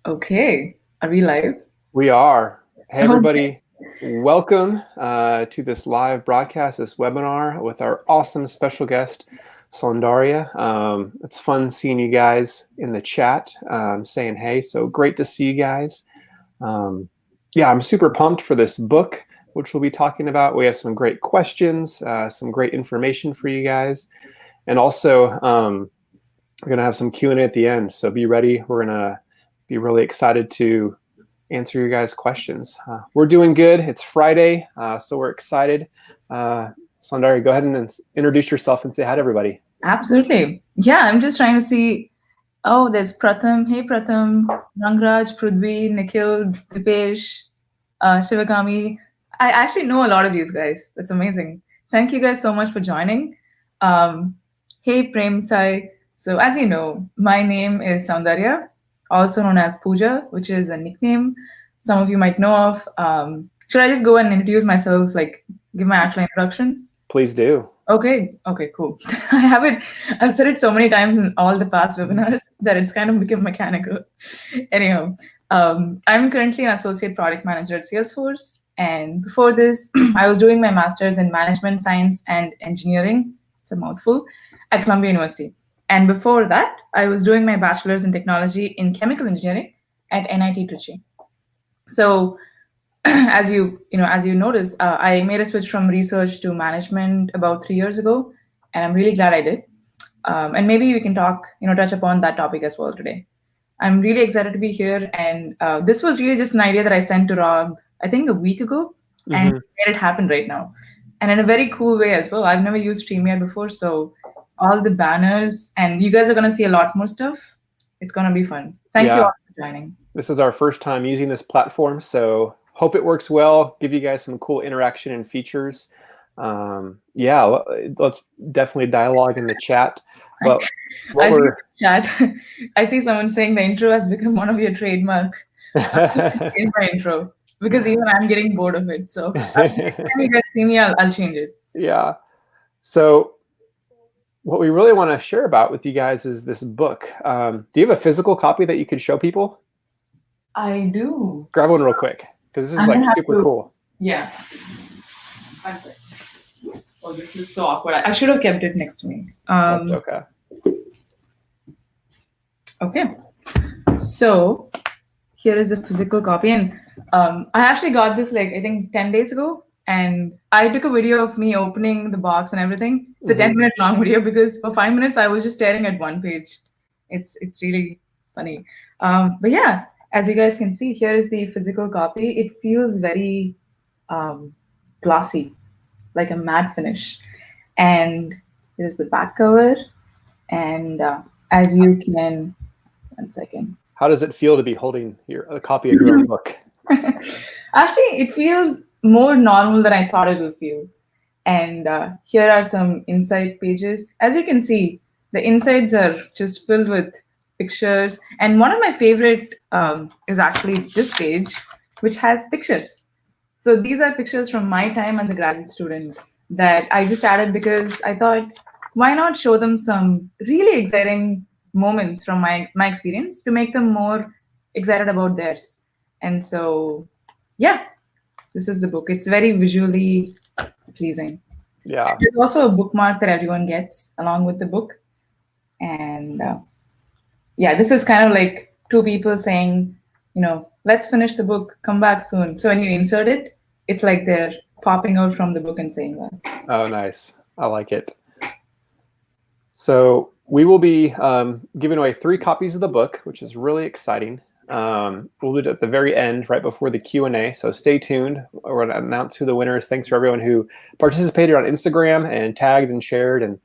Okay, are we live? We are. Hey, everybody. Welcome to this live broadcast, this webinar with our awesome special guest, Soundarya. It's fun seeing you guys in the chat saying hey. So great to see you guys. Yeah, I'm super pumped for this book, which we'll be talking about. We have some great questions, some great information for you guys. And also, we're going to have some Q&A at the end. So be ready. We're going to be really excited to answer your guys' questions. We're doing good. It's Friday, so we're excited. Soundarya, go ahead and introduce yourself and say hi to everybody. Absolutely. Yeah, I'm just trying to see. Oh, there's Pratham. Hey, Pratham, Rangraj, Prudvi, Nikhil, Dipesh, Shivagami. I actually know a lot of these guys. That's amazing. Thank you guys so much for joining. Hey, Prem Sai. So as you know, my name is Soundarya, also known as Pooja, which is a nickname some of you might know of. Should I just go and introduce myself, like give my actual introduction? Please do. Okay, cool. I've said it so many times in all the past webinars that it's kind of become mechanical. Anyhow, I'm currently an associate product manager at Salesforce. And before this, I was doing my master's in management science and engineering. It's a mouthful at Columbia University. And before that, I was doing my bachelor's in technology in chemical engineering at NIT Trichy. So as you notice, I made a switch from research to management about 3 years ago, and I'm really glad I did. And maybe we can touch upon that topic as well today. I'm really excited to be here, and this was really just an idea that I sent to Rob, I think a week ago, and made it happen right now, and in a very cool way as well. I've never used StreamYard before, so all the banners, and you guys are going to see a lot more stuff. It's going to be fun. Thank you all for joining. This is our first time using this platform, so hope it works well, give you guys some cool interaction and features. Yeah, let's definitely dialogue in the chat. But I see the chat. I see someone saying the intro has become one of your trademark. In my intro, because even I'm getting bored of it. So next time you guys see me, I'll change it. Yeah. So what we really want to share about with you guys is this book. Do you have a physical copy that you can show people? I do. Grab one real quick, because this is like super cool. Yeah. One second. Oh, this is so awkward. I should have kept it next to me. That's okay. Okay. So here is a physical copy. And I actually got this I think 10 days ago. And I took a video of me opening the box and everything. It's a 10-minute long video because for 5 minutes I was just staring at one page. It's really funny. But yeah, as you guys can see, here is the physical copy. It feels very glossy, like a matte finish. And here's the back cover. And as you can, one second. How does it feel to be holding a copy of your own book? Actually, it feels more normal than I thought it would feel. And here are some inside pages. As you can see, the insides are just filled with pictures. And one of my favorite is actually this page, which has pictures. So these are pictures from my time as a graduate student that I just added because I thought, why not show them some really exciting moments from my experience to make them more excited about theirs. And so, yeah, this is the book. It's very visually pleasing. Yeah. There's also a bookmark that everyone gets along with the book. And yeah, this is kind of like two people saying, let's finish the book, come back soon. So when you insert it, it's like they're popping out from the book and saying that. Oh, nice. I like it. So we will be giving away 3 copies of the book, which is really exciting. We'll do it at the very end, right before the Q&A. So stay tuned. We're going to announce who the winner is. Thanks for everyone who participated on Instagram and tagged and shared and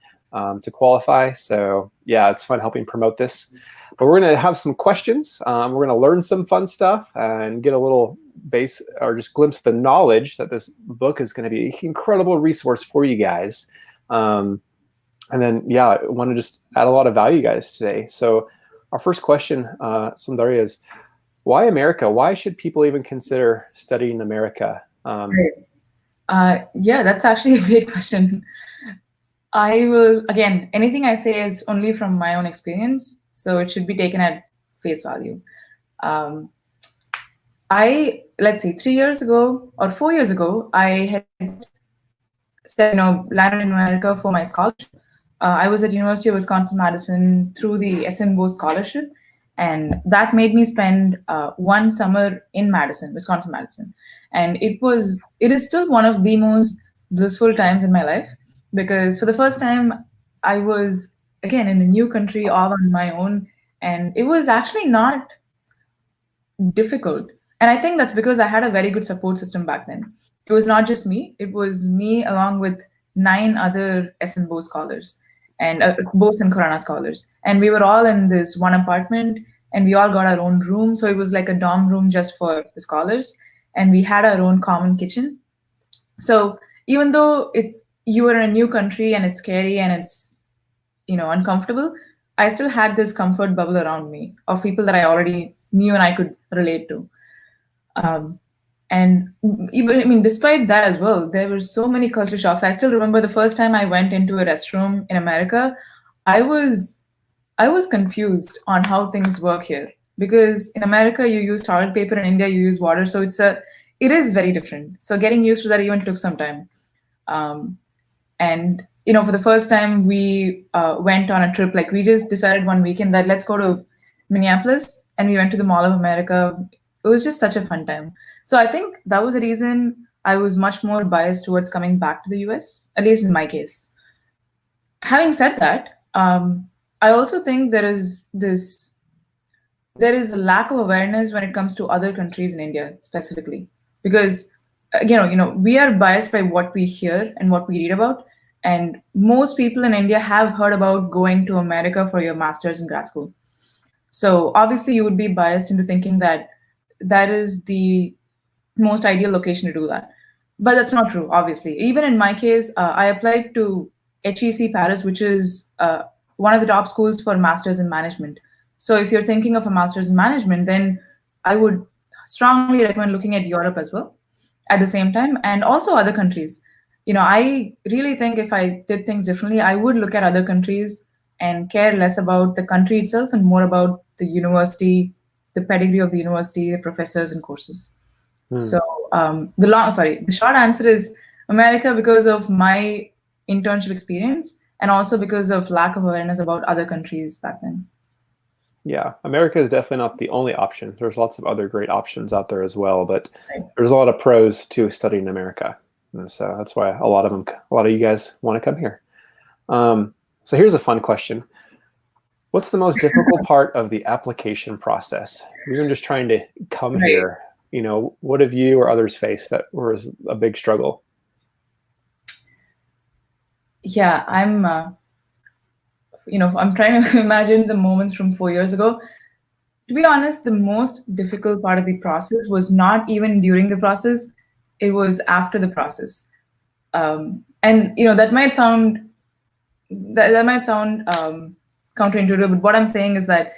to qualify. So yeah, it's fun helping promote this. But we're going to have some questions. We're going to learn some fun stuff and get a little base or just glimpse of the knowledge that this book is going to be an incredible resource for you guys. And then, yeah, I want to just add a lot of value, guys, today. So our first question, Soundarya, is why America? Why should people even consider studying America? Yeah, that's actually a great question. I will, again, anything I say is only from my own experience. so it should be taken at face value. Um, let's see, 3 years ago or 4 years ago, I had said, landed in America for my scholarship. I was at University of Wisconsin-Madison through the SNBO scholarship, and that made me spend one summer in Madison, Wisconsin-Madison. And it is still one of the most blissful times in my life, because for the first time, I was, again, in a new country all on my own, and it was actually not difficult. And I think that's because I had a very good support system back then. It was not just me, it was me along with 9 other SNBO scholars and Bose and Corona scholars. And we were all in this one apartment, and we all got our own room. So it was like a dorm room just for the scholars. And we had our own common kitchen. So even though you are in a new country and it's scary and it's uncomfortable, I still had this comfort bubble around me of people that I already knew and I could relate to. And even, I mean, despite that as well, there were so many culture shocks. I still remember the first time I went into a restroom in America, I was confused on how things work here, because in America you use toilet paper, in India you use water, so it is very different. So getting used to that even took some time. And for the first time we went on a trip. Like, we just decided one weekend that let's go to Minneapolis, and we went to the Mall of America. It was just such a fun time. So I think that was the reason I was much more biased towards coming back to the US, at least in my case. Having said that, I also think there is a lack of awareness when it comes to other countries in India specifically, because we are biased by what we hear and what we read about, and most people in India have heard about going to America for your master's in grad school. So obviously you would be biased into thinking that that is the most ideal location to do that. But that's not true, obviously. Even in my case, I applied to HEC Paris, which is one of the top schools for masters in management. So if you're thinking of a master's in management, then I would strongly recommend looking at Europe as well at the same time, and also other countries. I really think if I did things differently, I would look at other countries and care less about the country itself and more about the university, the pedigree of the university, the professors and courses. So the short answer is America, because of my internship experience and also because of lack of awareness about other countries back then. Yeah, America is definitely not the only option. There's lots of other great options out there as well, but there's a lot of pros to studying in America. And so that's why a lot of you guys want to come here. So here's a fun question. What's the most difficult part of the application process? You're just trying to come here. What have you or others faced that was a big struggle? Yeah, I'm trying to imagine the moments from 4 years ago. To be honest, the most difficult part of the process was not even during the process, it was after the process. And that might sound counterintuitive, but what I'm saying is that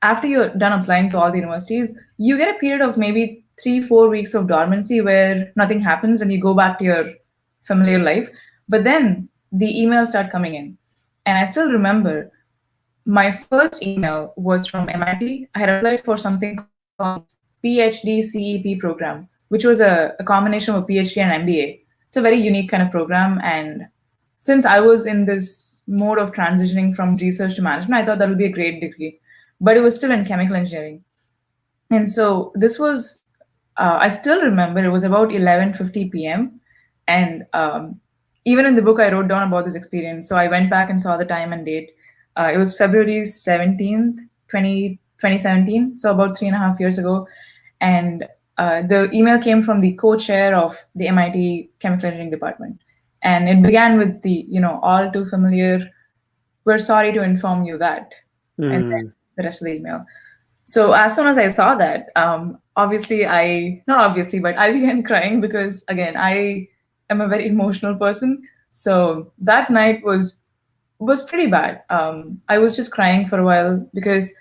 after you're done applying to all the universities, you get a period of maybe 3-4 weeks of dormancy where nothing happens and you go back to your familiar life. But then the emails start coming in. And I still remember my first email was from MIT. I had applied for something called PhD CEP program, which was a combination of a PhD and MBA. It's a very unique kind of program. And since I was in this mode of transitioning from research to management, I thought that would be a great degree. But it was still in chemical engineering. And so this was, I still remember, it was about 11:50 p.m. And even in the book, I wrote down about this experience. So I went back and saw the time and date. It was February 17th, 2017, so about 3.5 years ago. And the email came from the co-chair of the MIT Chemical Engineering Department. And it began with the, all too familiar, "We're sorry to inform you that," and then the rest of the email. So as soon as I saw that, but I began crying because, again, I am a very emotional person. So that night was pretty bad. I was just crying for a while because,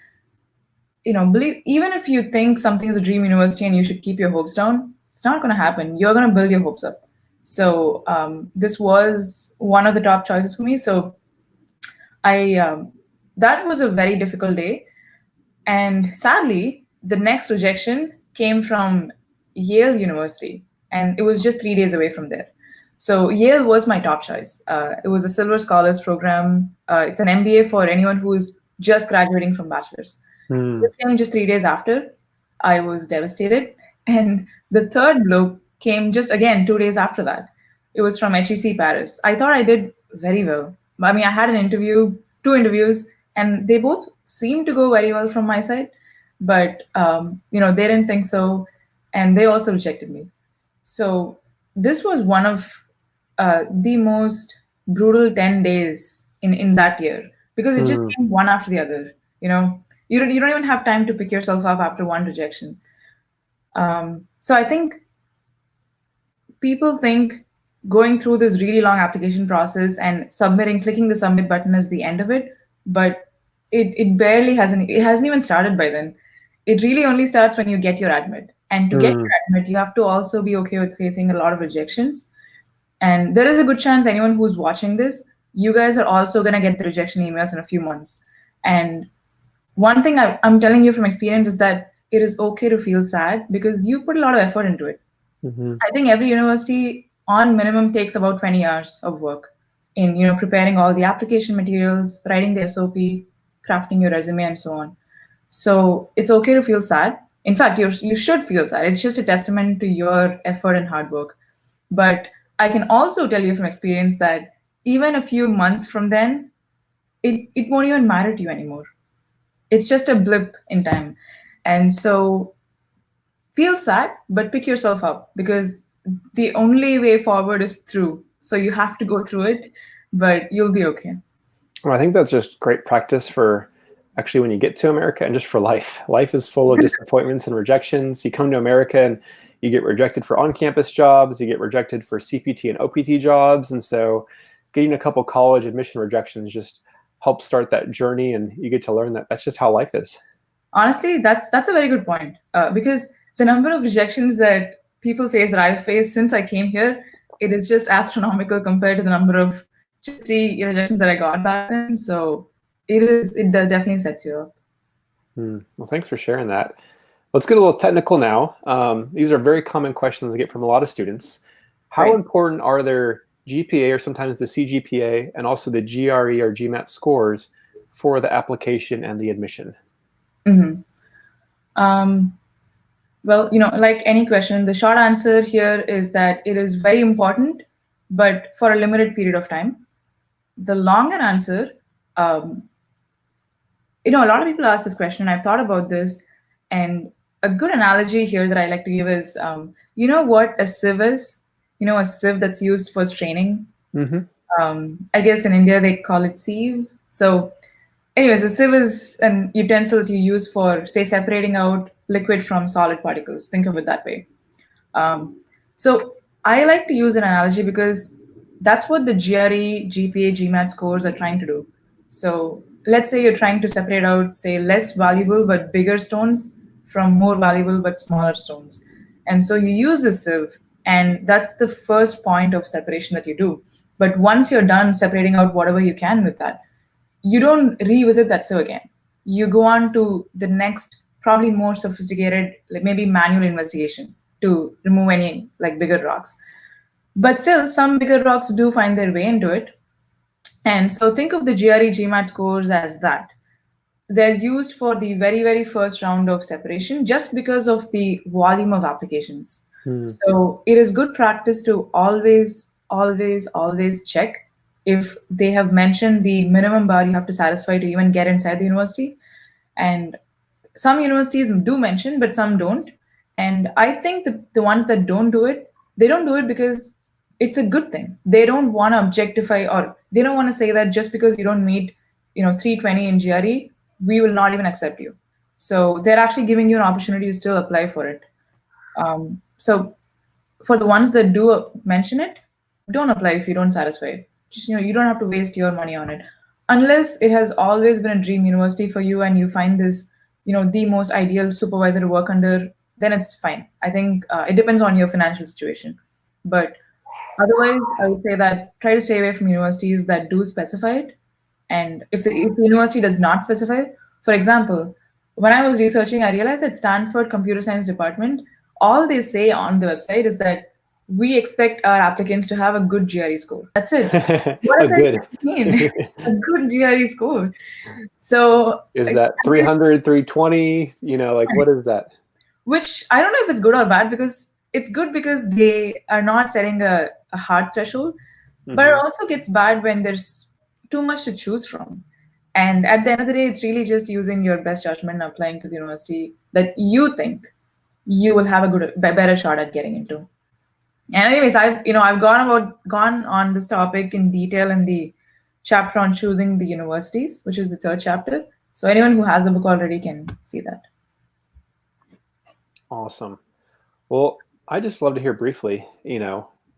even if you think something is a dream university and you should keep your hopes down, it's not going to happen. You're going to build your hopes up. So this was one of the top choices for me. So I that was a very difficult day. And sadly, the next rejection came from Yale University, and it was just 3 days away from there. So Yale was my top choice. It was a Silver Scholars program. It's an MBA for anyone who's just graduating from bachelor's. So Hmm. this came just 3 days after. I was devastated. And the third blow came just again 2 days after that. It was from HEC Paris. I thought I did very well. I mean, I had an interview, two interviews, and they both seemed to go very well from my side, but they didn't think so, and they also rejected me. So this was one of the most brutal 10 days in that year because it just Hmm. came one after the other. You don't even have time to pick yourself up after one rejection. So I think people think going through this really long application process and clicking the submit button is the end of it, but it hasn't even started by then. It really only starts when you get your admit. And to get Hmm. your admit, you have to also be okay with facing a lot of rejections. And there is a good chance anyone who's watching this, you guys are also going to get the rejection emails in a few months. And one thing I'm telling you from experience is that it is okay to feel sad because you put a lot of effort into it. Hmm. I think every university on minimum takes about 20 hours of work in preparing all the application materials, writing the SOP, crafting your resume, and so on. So it's okay to feel sad. In fact, you should feel sad. It's just a testament to your effort and hard work. But I can also tell you from experience that even a few months from then, it won't even matter to you anymore. It's just a blip in time. And so feel sad, but pick yourself up because the only way forward is through. So you have to go through it, but you'll be okay. Well, I think that's just great practice for actually when you get to America and just for life. Life is full of disappointments and rejections. You come to America and you get rejected for on-campus jobs, you get rejected for CPT and OPT jobs, and so getting a couple college admission rejections just helps start that journey, and you get to learn that that's just how life is. Honestly, that's a very good point because the number of rejections that people face that I've faced since I came here, it is just astronomical compared to the number of just 3 rejections that I got back then. So it definitely sets you up. Well, thanks for sharing that. Let's get a little technical now. These are very common questions I get from a lot of students. How Right. important are their GPA or sometimes the CGPA and also the GRE or GMAT scores for the application and the admission? hmm Um, well, like any question, the short answer here is that it is very important, but for a limited period of time. The longer answer, um, a lot of people ask this question. I've thought about this, and a good analogy here that I like to give is, you know what a sieve is? A sieve that's used for straining. Mm-hmm. I guess in India they call it sieve. So, anyways, a sieve is an utensil that you use for, say, separating out liquid from solid particles. Think of it that way. Um, so I like to use an analogy because that's what the GRE, GPA, GMAT scores are trying to do. So let's say you're trying to separate out, say, less valuable but bigger stones from more valuable but smaller stones. And so you use a sieve, and that's the first point of separation that you do. But once you're done separating out whatever you can with that, you don't revisit that sieve again. You go on to the next, probably more sophisticated, like maybe manual investigation to remove any like bigger rocks. But still, some bigger rocks do find their way into it. And so think of the GRE GMAT scores as that. They're used for the very, very first round of separation just because of the volume of applications. Hmm. So it is good practice to always, always, always check if they have mentioned the minimum bar you have to satisfy to even get inside the university. And some universities do mention, but some don't. And I think the ones that don't do it, they don't do it because it's a good thing. They don't want to objectify, or they don't want to say that just because you don't meet, 320 in GRE, we will not even accept you. So they're actually giving you an opportunity to still apply for it. So for the ones that do mention it, don't apply if you don't satisfy it. Just, you don't have to waste your money on it, unless it has always been a dream university for you and you find this, the most ideal supervisor to work under. Then it's fine. I think it depends on your financial situation, but otherwise, I would say that try to stay away from universities that do specify it, And if the university does not specify, for example, when I was researching, I realized that Stanford Computer Science Department, all they say on the website is that we expect our applicants to have a good GRE score. That's it. What A does that good. mean? A good GRE score. So, Is that 300, 320? Like, what is that? which I don't know if it's good or bad, because it's good because they are not setting a hard threshold, but it also gets bad when there's too much to choose from. And at the end of the day, it's really just using your best judgment and applying to the university that you think you will have a better shot at getting into. And anyways, I've gone on this topic in detail in the chapter on choosing the universities, which is the third chapter. So anyone who has the book already can see that. Awesome. Well, I just love to hear briefly,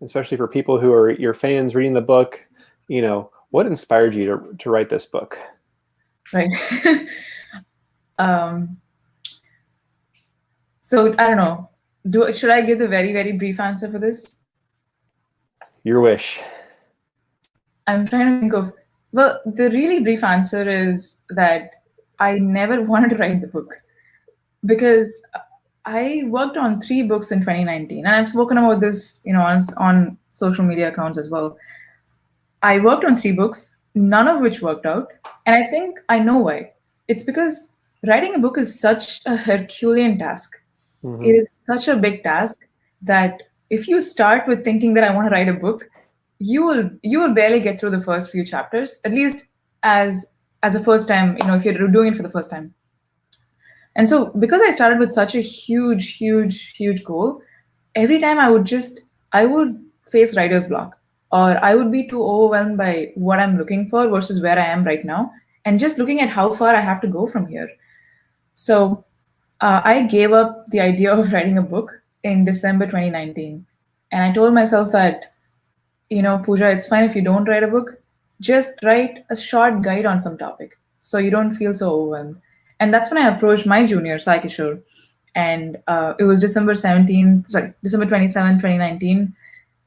especially for people who are your fans reading the book, what inspired you to write this book? Right. So I don't know. Should I give the very, very brief answer for this? Your wish. I'm trying to think of, well, the really brief answer is that I never wanted to write the book, because I worked on 3 books in 2019, and I've spoken about this, on social media accounts as well. I worked on 3 books, none of which worked out, and I think I know why. It's because writing a book is such a Herculean task. Mm-hmm. It is such a big task that if you start with thinking that I want to write a book, you will barely get through the first few chapters, at least as a first time, if you're doing it for the first time. And so because I started with such a huge, huge, huge goal, every time I would face writer's block, or I would be too overwhelmed by what I'm looking for versus where I am right now, and just looking at how far I have to go from here. So I gave up the idea of writing a book in December 2019. And I told myself that, Pooja, it's fine if you don't write a book, just write a short guide on some topic so you don't feel so overwhelmed. And that's when I approached my junior, Sai Kishore. And it was December 27th, 2019.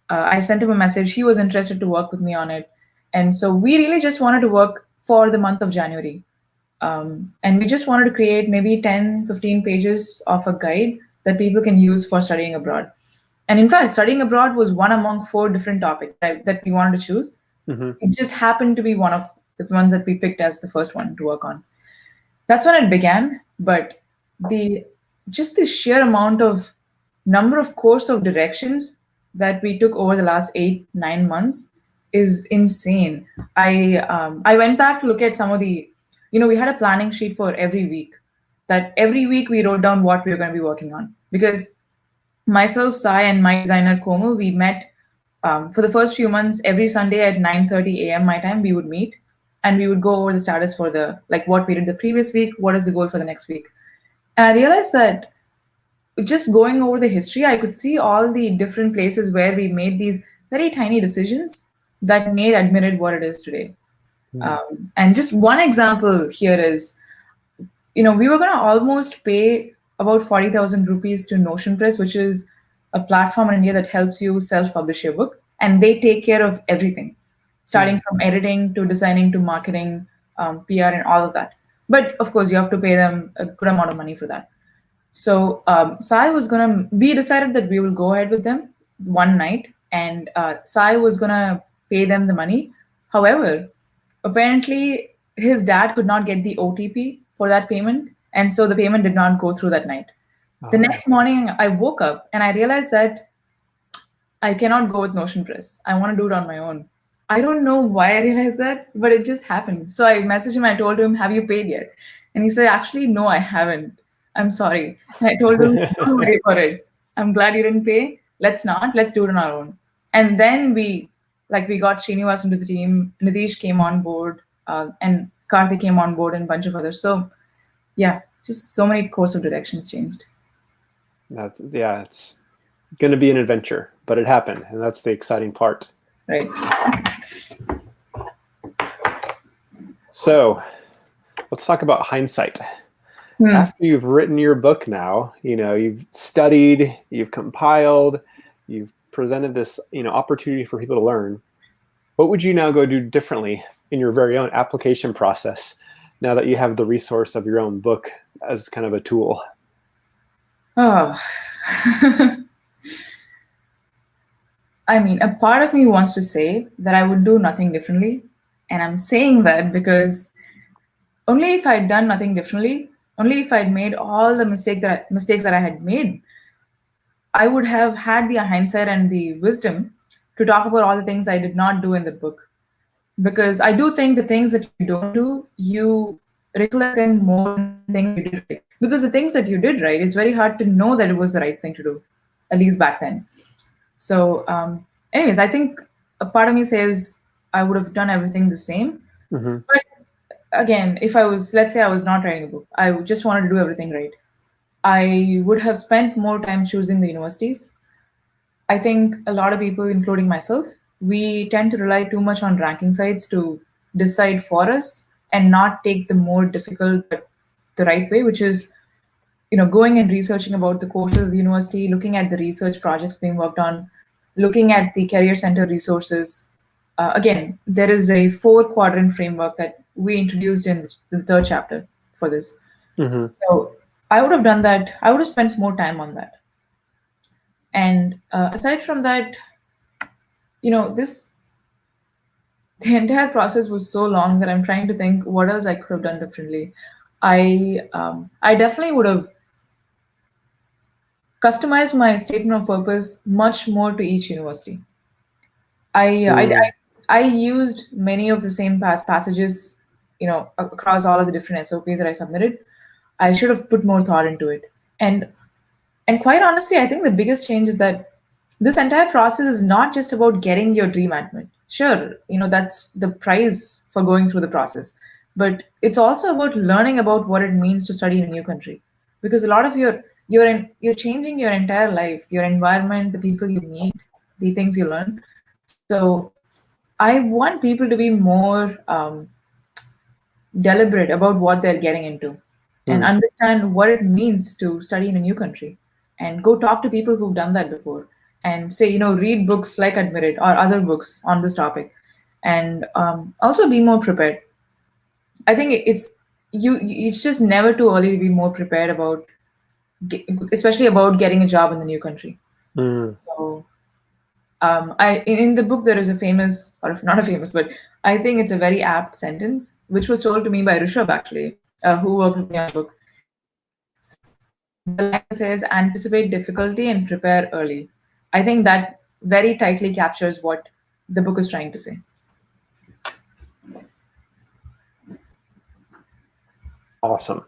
I sent him a message. He was interested to work with me on it. And so we really just wanted to work for the month of January. And we just wanted to create maybe 10, 15 pages of a guide that people can use for studying abroad. And in fact, studying abroad was one among 4 different topics that we wanted to choose. Mm-hmm. It just happened to be one of the ones that we picked as the first one to work on. That's when it began. But the sheer amount of number of course of directions that we took over the last 8-9 months is insane. I went back to look at some of the, we had a planning sheet for every week, that every week we wrote down what we were going to be working on. Because myself, Sai, and my designer Komal, we met for the first few months every Sunday at 9:30 a.m. my time. We would meet and we would go over the status for what we did the previous week, what is the goal for the next week. And I realized that just going over the history, I could see all the different places where we made these very tiny decisions that made Admitted what it is today. And just one example here is, we were going to almost pay about 40,000 rupees to Notion Press, which is a platform in India that helps you self-publish your book. And they take care of everything, starting from editing to designing to marketing, PR, and all of that. But of course, you have to pay them a good amount of money for that. So we decided that we will go ahead with them one night, and Sai was going to pay them the money. However, apparently his dad could not get the OTP for that payment, and so the payment did not go through that night. The next morning, I woke up and I realized that I cannot go with Notion Press. I want to do it on my own. I don't know why I realized that, but it just happened. So I messaged him. I told him, "Have you paid yet?" And he said, "Actually, no, I haven't. I'm sorry." And I told him, "Don't worry for it. I'm glad you didn't pay. Let's do it on our own." And then we got Srinivas into the team. Nitish came on board, and Karthik came on board, and a bunch of others. So yeah, just so many course of directions changed. It's going to be an adventure, but it happened, and that's the exciting part. Right. So let's talk about hindsight. After you've written your book now, you've studied, you've compiled, you've presented this, opportunity for people to learn. What would you now go do differently in your very own application process now that you have the resource of your own book as kind of a tool? Oh. I mean, a part of me wants to say that I would do nothing differently. And I'm saying that because only if I'd done nothing differently, only if I'd made all the mistakes that I had made, I would have had the hindsight and the wisdom to talk about all the things I did not do in the book. Because I do think the things that you don't do, you recollect them more than the things you did right. Because the things that you did right, it's very hard to know that it was the right thing to do, at least back then. So, anyways, I think a part of me says I would have done everything the same. Mm-hmm. But again, if let's say I was not writing a book, I just wanted to do everything right. I would have spent more time choosing the universities. I think a lot of people, including myself, we tend to rely too much on ranking sites to decide for us and not take the more difficult but the right way, which is going and researching about the courses of the university, looking at the research projects being worked on, looking at the career center resources. Again, there is a 4-quadrant framework that we introduced in the third chapter for this. Mm-hmm. So I would have done that. I would have spent more time on that. And aside from that, the entire process was so long that I'm trying to think what else I could have done differently. I definitely would have customized my statement of purpose much more to each university. I used many of the same passages, across all of the different SOPs that I submitted. I should have put more thought into it. And quite honestly, I think the biggest change is that this entire process is not just about getting your dream admit. Sure, that's the prize for going through the process. But it's also about learning about what it means to study in a new country. Because a lot of you're changing your entire life, your environment, the people you meet, the things you learn. So I want people to be more deliberate about what they're getting into and understand what it means to study in a new country, and go talk to people who've done that before and say, read books like Admit It or other books on this topic, and also be more prepared. I think it's just never too early to be more prepared about, especially about getting a job in the new country. So in the book there is a famous, or if not a famous, but I think it's a very apt sentence, which was told to me by Rishabh actually, who worked with me on the book. So the line says, "Anticipate difficulty and prepare early." I think that very tightly captures what the book is trying to say. Awesome.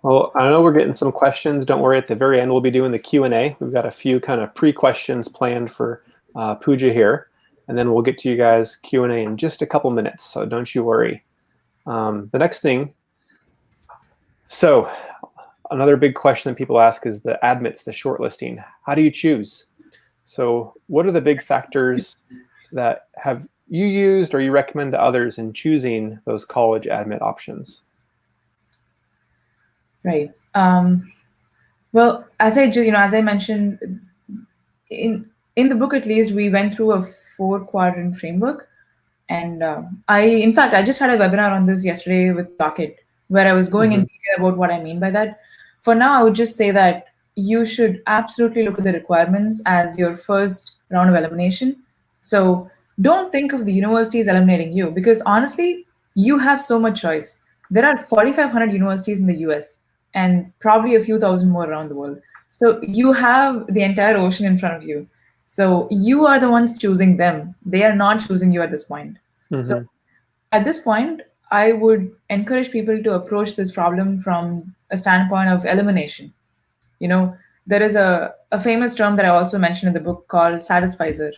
Well, I know we're getting some questions. Don't worry, at the very end we'll be doing the Q&A. We've got a few kind of pre-questions planned for Pooja here, and then we'll get to you guys Q&A in just a couple minutes, so don't you worry. The next thing, so another big question that people ask is the admits, the shortlisting. How do you choose? So what are the big factors that have you used or you recommend to others in choosing those college admit options? Right. Well, as I mentioned, in the book at least, we went through a 4-quadrant framework, and in fact, I just had a webinar on this yesterday with Docket, where I was going in detail about what I mean by that. For now, I would just say that you should absolutely look at the requirements as your first round of elimination. So don't think of the universities eliminating you, because honestly, you have so much choice. There are 4,500 universities in the US and probably a few thousand more around the world. So you have the entire ocean in front of you. So you are the ones choosing them. They are not choosing you at this point. So at this point, I would encourage people to approach this problem from a standpoint of elimination. There is a famous term that I also mentioned in the book called satisficer.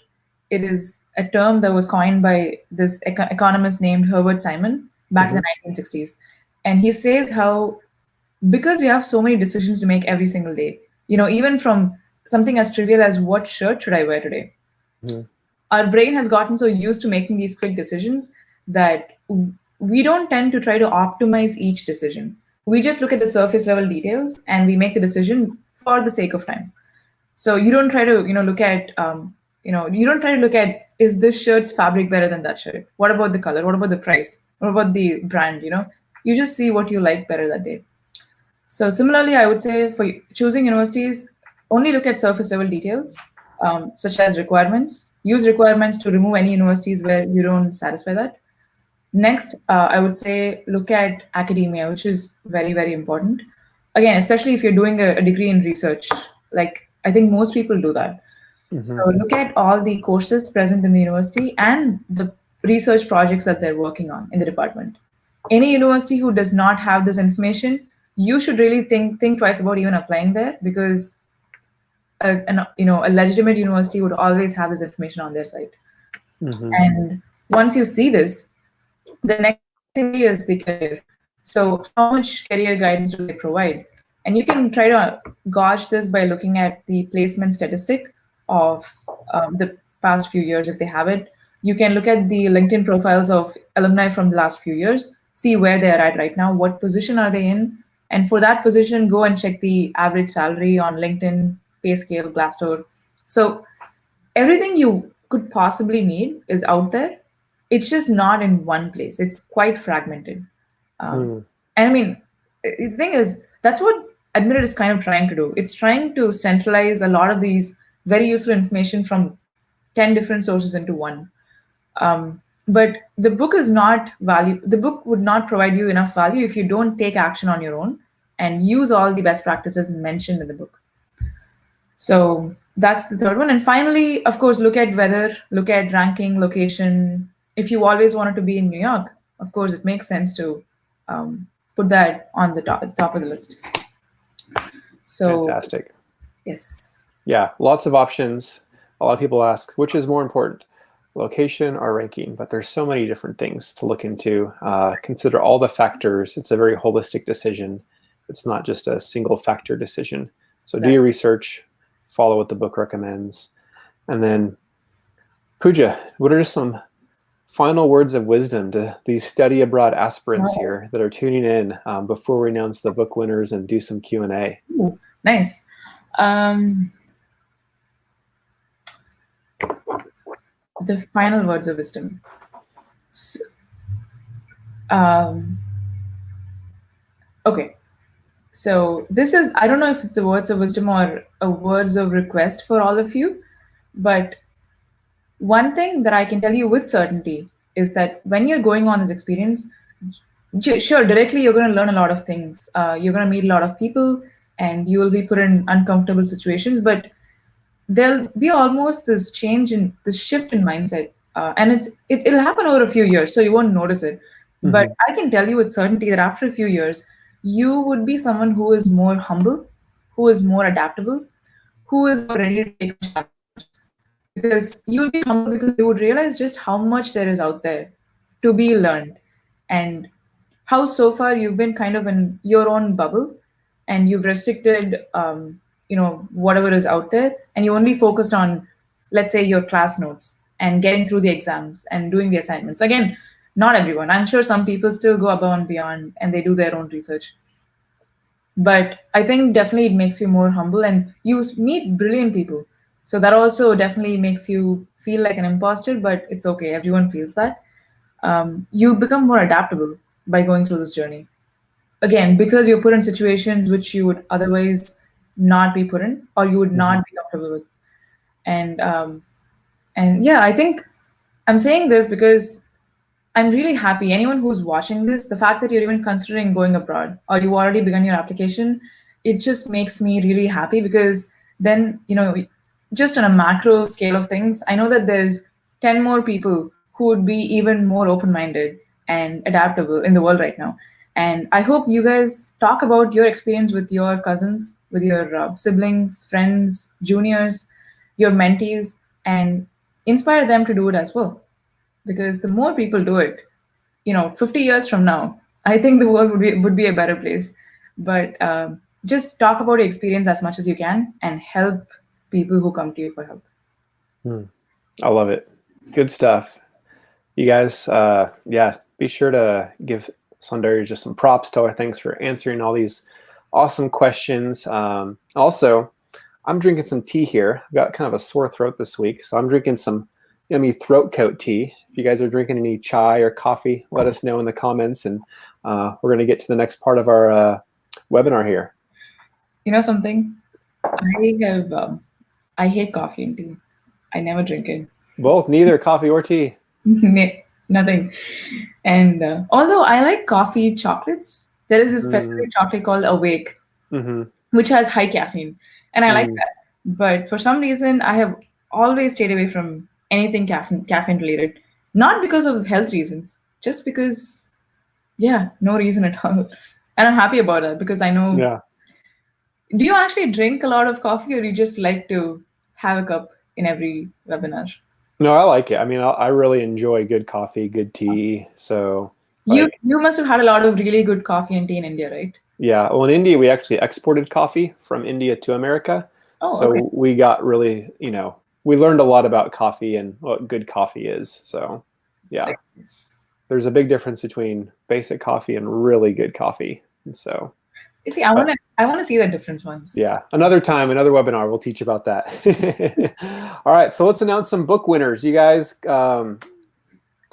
It is a term that was coined by this economist named Herbert Simon back in the 1960s. And he says how, because we have so many decisions to make every single day, even from something as trivial as what shirt should I wear today, our brain has gotten so used to making these quick decisions that we don't tend to try to optimize each decision. We just look at the surface level details and we make the decision for the sake of time. So you don't try to look at is this shirt's fabric better than that shirt? What about the color? What about the price? What about the brand? You just see what you like better that day. So similarly, I would say for choosing universities, only look at surface level details, such as requirements. Use requirements to remove any universities where you don't satisfy that. Next, I would say look at academia, which is very, very important. Again, especially if you're doing a degree in research, like I think most people do that. So Mm-hmm. look at all the courses present in the university and the research projects that they're working on in the department. Any university who does not have this information, you should really think twice about even applying there, because a legitimate university would always have this information on their site. Mm-hmm. And once you see this, the next thing is the career. So how much career guidance do they provide? And you can try to gauge this by looking at the placement statistic of the past few years if they have it. You can look at the LinkedIn profiles of alumni from the last few years, see where they are at right now, what position are they in, and for that position, go and check the average salary on LinkedIn, pay scale, Glassdoor. So everything you could possibly need is out there. It's just not in one place. It's quite fragmented. Um, Mm. and I mean, the thing is, that's what Admitted is kind of trying to do. It's trying to centralize a lot of these very useful information from 10 different sources into one. But the book is not value. The book would not provide you enough value if you don't take action on your own and use all the best practices mentioned in the book. So that's the third one. And finally, of course, look at weather, look at ranking, location. If you always wanted to be in New York, of course, it makes sense to put that on the top of the list. So, Fantastic. yes. Yeah, lots of options. A lot of people ask, which is more important, location or ranking? But there's so many different things to look into. Consider all the factors. It's a very holistic decision. It's not just a single factor decision. So do your research, follow what the book recommends. And then, Pooja, what are some final words of wisdom to these study abroad aspirants here that are tuning in before we announce the book winners and do some Q&A? Ooh, nice. The final words of wisdom. So, okay. So this is, I don't know if it's the words of wisdom or a words of request for all of you, but one thing that I can tell you with certainty is that when you're going on this experience, sure, directly you're going to learn a lot of things. You're going to meet a lot of people and you will be put in uncomfortable situations, but there'll be almost this change in this shift in mindset. And it'll happen over a few years, so you won't notice it. But I can tell you with certainty that after a few years, you would be someone who is more humble, who is more adaptable, who is more ready to take challenges. Because you would be humble because you would realize just how much there is out there to be learned, and how so far you've been kind of in your own bubble and you've restricted whatever is out there, and you only focused on, let's say, your class notes and getting through the exams and doing the assignments. Again, not everyone. I'm sure some people still go above and beyond and they do their own research. But I think definitely it makes you more humble and you meet brilliant people. So that also definitely makes you feel like an imposter, but it's okay. Everyone feels that. You become more adaptable by going through this journey. Again, because you're put in situations which you would otherwise not be put in, or you would not be comfortable with. And yeah, I think I'm saying this because I'm really happy. Anyone who's watching this, the fact that you're even considering going abroad or you've already begun your application, it just makes me really happy, because then, just on a macro scale of things, I know that there's 10 more people who would be even more open-minded and adaptable in the world right now. And I hope you guys talk about your experience with your cousins, with your siblings, friends, juniors, your mentees, and inspire them to do it as well. Because the more people do it, 50 years from now, I think the world would be a better place. But just talk about your experience as much as you can and help people who come to you for help. I love it. Good stuff. You guys, be sure to give Sundari just some props. Tell her thanks for answering all these awesome questions. Also, I'm drinking some tea here. I've got kind of a sore throat this week, so I'm drinking some yummy throat coat tea. If you guys are drinking any chai or coffee, let us know in the comments, and we're going to get to the next part of our webinar here. You know something? I hate coffee and tea. I never drink it. Both, neither coffee or tea. Nothing. And although I like coffee chocolates, there is a specific chocolate called Awake, which has high caffeine, and I like that. But for some reason, I have always stayed away from anything caffeine related. Not because of health reasons, just because, yeah, no reason at all. And I'm happy about that because I know. Yeah. Do you actually drink a lot of coffee, or you just like to have a cup in every webinar? No, I like it. I mean, I really enjoy good coffee, good tea. So you must have had a lot of really good coffee and tea in India, right? Yeah. Well, in India, we actually exported coffee from India to America. Oh, so okay. we got really, we learned a lot about coffee and what good coffee is. So yeah, there's a big difference between basic coffee and really good coffee. And so you see, I want to see the difference once. Yeah, another time, another webinar, we'll teach about that. All right, so let's announce some book winners. You guys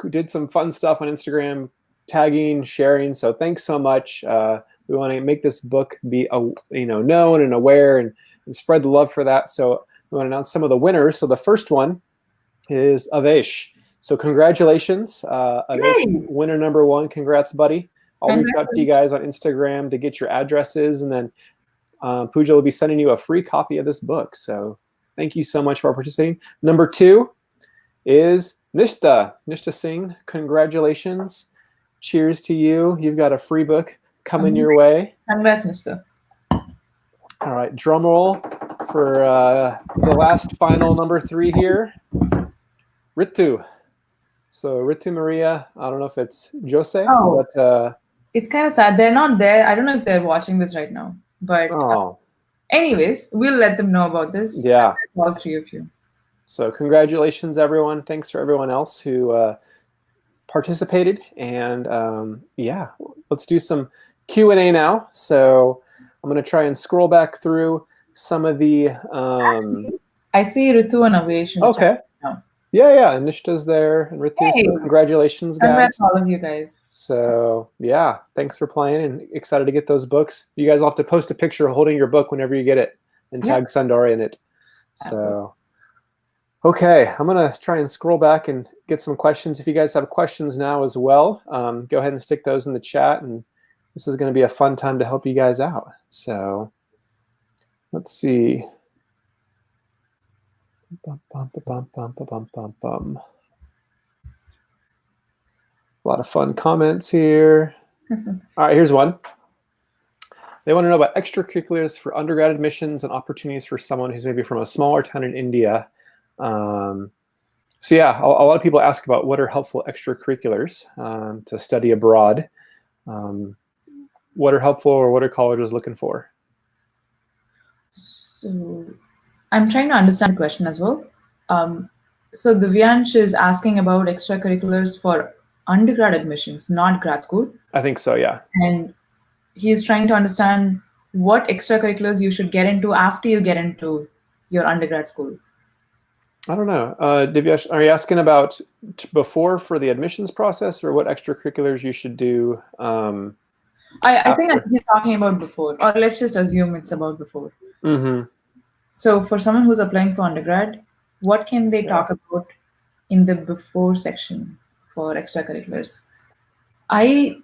did some fun stuff on Instagram, tagging, sharing. So thanks so much. We want to make this book be known and aware and spread the love for that. So we want to announce some of the winners. So the first one is Avesh. So congratulations, Avesh, winner number 1. Congrats, buddy. I'll reach out to you guys on Instagram to get your addresses, and then Pooja will be sending you a free copy of this book. So thank you so much for participating. Number 2 is Nishta Singh. Congratulations. Cheers to you. You've got a free book coming your way. Congrats, Nishta. All right, drum roll for the last final number 3 here. Ritu. So Ritu Maria, I don't know if it's Jose, but it's kind of sad. They're not there. I don't know if they're watching this right now. But anyways, we'll let them know about this. Yeah. All 3 of you. So congratulations, everyone. Thanks for everyone else who participated. And yeah, let's do some Q&A now. So I'm going to try and scroll back through some of the... I see Ritu and Avesh. Okay. Yeah. Nishta's there. And Ritu, so congratulations, guys. Congrats all of you guys. So yeah, thanks for playing and excited to get those books. You guys will have to post a picture holding your book whenever you get it and tag Sundari in it. So, okay, I'm going to try and scroll back and get some questions. If you guys have questions now as well, go ahead and stick those in the chat. And this is going to be a fun time to help you guys out. So let's see. A lot of fun comments here. All right, here's one. They want to know about extracurriculars for undergrad admissions and opportunities for someone who's maybe from a smaller town in India. So yeah, a lot of people ask about what are helpful extracurriculars to study abroad. What are helpful, or what are colleges looking for? So I'm trying to understand the question as well. So Divyansh is asking about extracurriculars for undergrad admissions, not grad school. I think so, yeah. And he's trying to understand what extracurriculars you should get into after you get into your undergrad school. I don't know. Divyash, are you asking about before for the admissions process, or what extracurriculars you should do? I think he's talking about before, or let's just assume it's about before. So for someone who's applying for undergrad, what can they talk about in the before section for extracurriculars? I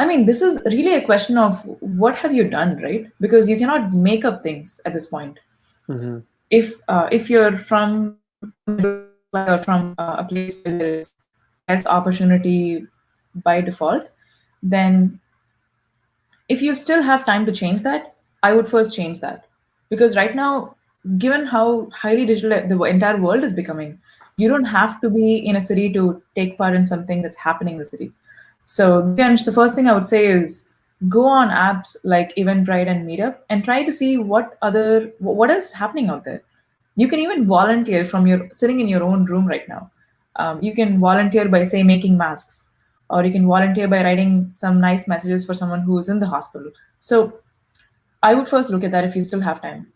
mean, this is really a question of what have you done, right? Because you cannot make up things at this point. If you're from a place where there is less opportunity by default, then if you still have time to change that, I would first change that. Because right now, given how highly digital the entire world is becoming, you don't have to be in a city to take part in something that's happening in the city. So the first thing I would say is go on apps like Eventbrite and Meetup and try to see what is happening out there. You can even volunteer from sitting in your own room right now. You can volunteer by, say, making masks, or you can volunteer by writing some nice messages for someone who is in the hospital. So I would first look at that if you still have time.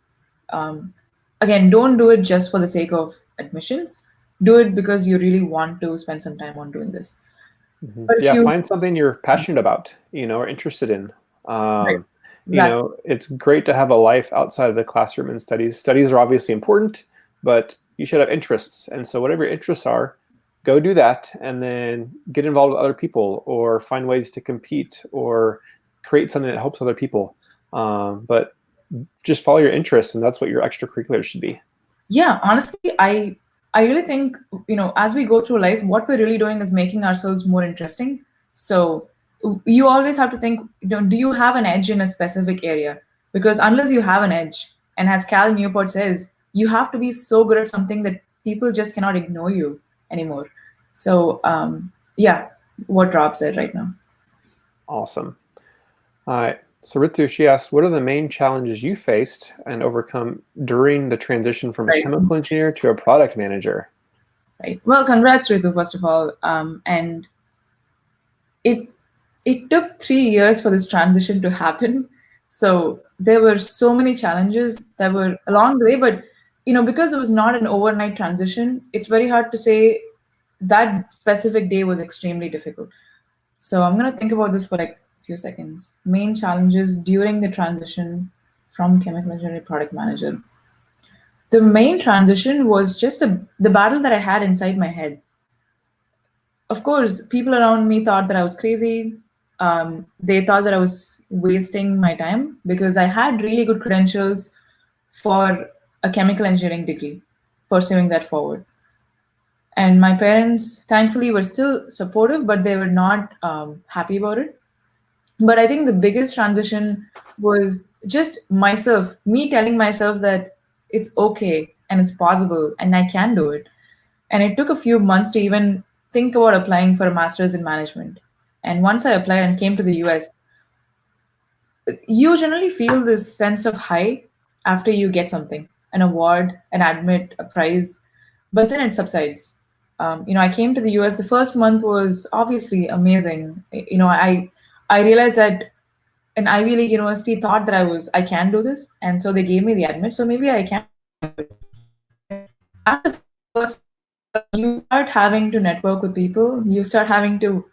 again, don't do it just for the sake of admissions. Do it because you really want to spend some time on doing this. But if Yeah, you find something you're passionate about, or interested in. right, exactly. It's great to have a life outside of the classroom and studies. Studies are obviously important, but you should have interests. And so whatever your interests are, go do that and then get involved with other people or find ways to compete or create something that helps other people. But just follow your interests, and that's what your extracurriculars should be. Yeah, honestly, I really think, as we go through life, what we're really doing is making ourselves more interesting. So you always have to think, do you have an edge in a specific area? Because unless you have an edge, and as Cal Newport says, you have to be so good at something that people just cannot ignore you anymore. So yeah, what Rob said right now. Awesome. All right. So Ritu, she asked, what are the main challenges you faced and overcome during the transition from a Right. chemical engineer to a product manager? Right. Well, congrats, Ritu, first of all. And it it took 3 years for this transition to happen. So there were so many challenges that were along the way, but because it was not an overnight transition, it's very hard to say that specific day was extremely difficult. So I'm gonna think about this for like a few seconds. Main challenges during the transition from chemical engineer to product manager. The main transition was just the battle that I had inside my head. Of course, people around me thought that I was crazy. They thought that I was wasting my time because I had really good credentials for a chemical engineering degree, pursuing that forward. And my parents, thankfully, were still supportive, but they were not happy about it. But I think the biggest transition was just myself, me telling myself that it's okay and it's possible and I can do it. And it took a few months to even think about applying for a master's in management. And once I applied and came to the US, you generally feel this sense of high after you get something, an award, an admit, a prize, but then it subsides. I came to the US. The first month was obviously amazing. I realized that an Ivy League university thought that I can do this, and so they gave me the admit. So maybe I can. After the first, you start having to network with people. You start having to